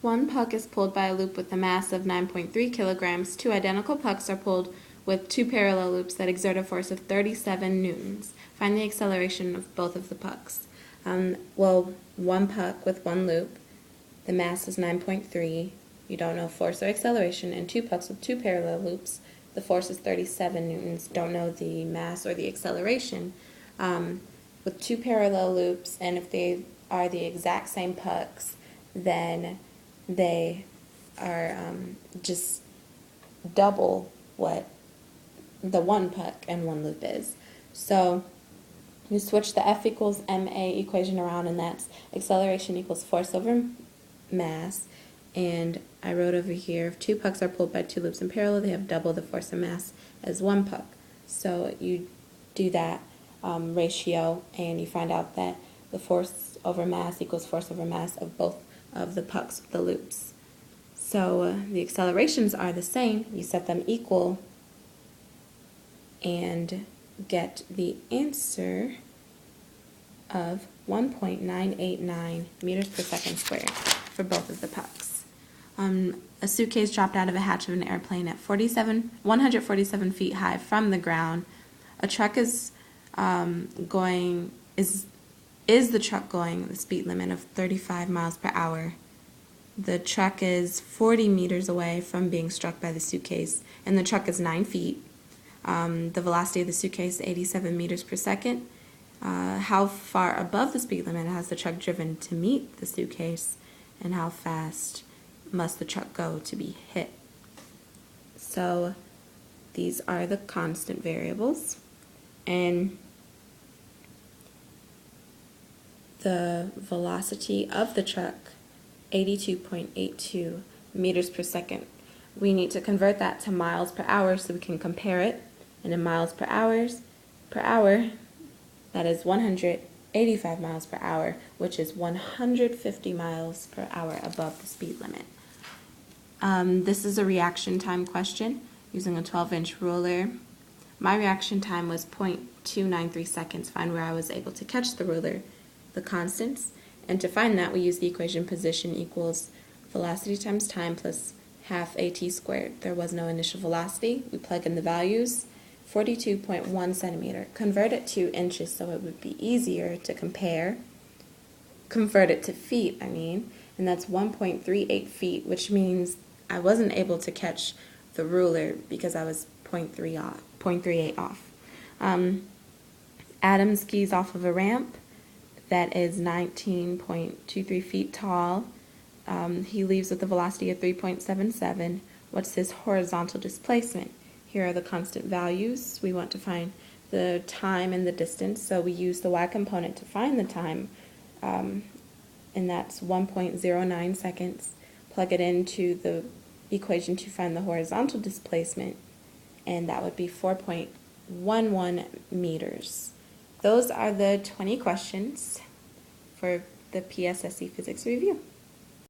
One puck is pulled by a loop with a mass of 9.3 kilograms. Two identical pucks are pulled with two parallel loops that exert a force of 37 newtons. Find the acceleration of both of the pucks. Well, one puck with one loop, the mass is 9.3. You don't know force or acceleration. And two pucks with two parallel loops, the force is 37 newtons. Don't know the mass or the acceleration. With two parallel loops, and if they are the exact same pucks, then they are just double what the one puck and one loop is. So you switch the F equals ma equation around, and that's acceleration equals force over mass. And I wrote over here, if two pucks are pulled by two loops in parallel, they have double the force and mass as one puck. So you do that ratio, and you find out that the force over mass equals force over mass of both of the pucks with the loops. So the accelerations are the same. You set them equal and get the answer of 1.989 meters per second squared for both of the pucks. A suitcase dropped out of a hatch of an airplane at 147 feet high from the ground. A truck is the truck going the speed limit of 35 miles per hour? The truck is 40 meters away from being struck by the suitcase, and the truck is 9 feet. The velocity of the suitcase is 87 meters per second. How far above the speed limit has the truck driven to meet the suitcase, and how fast must the truck go to be hit? So these are the constant variables, and the velocity of the truck, 82.82 meters per second. We need to convert that to miles per hour so we can compare it. And in miles per hour, that is 185 miles per hour, which is 150 miles per hour above the speed limit. This is a reaction time question using a 12-inch ruler. My reaction time was 0.293 seconds. Find where I was able to catch the ruler, the constants, and to find that we use the equation position equals velocity times time plus half at squared. There was no initial velocity. We plug in the values, 42.1 centimeter. Convert it to inches so it would be easier to compare. Convert it to feet, and that's 1.38 feet, which means I wasn't able to catch the ruler because I was 0.38 off. Adam skis off of a ramp that is 19.23 feet tall. He leaves with a velocity of 3.77. What's his horizontal displacement? Here are the constant values. We want to find the time and the distance, so we use the y component to find the time, and that's 1.09 seconds. Plug it into the equation to find the horizontal displacement, and that would be 4.11 meters. Those are the 20 questions for the Pssc Physics Review.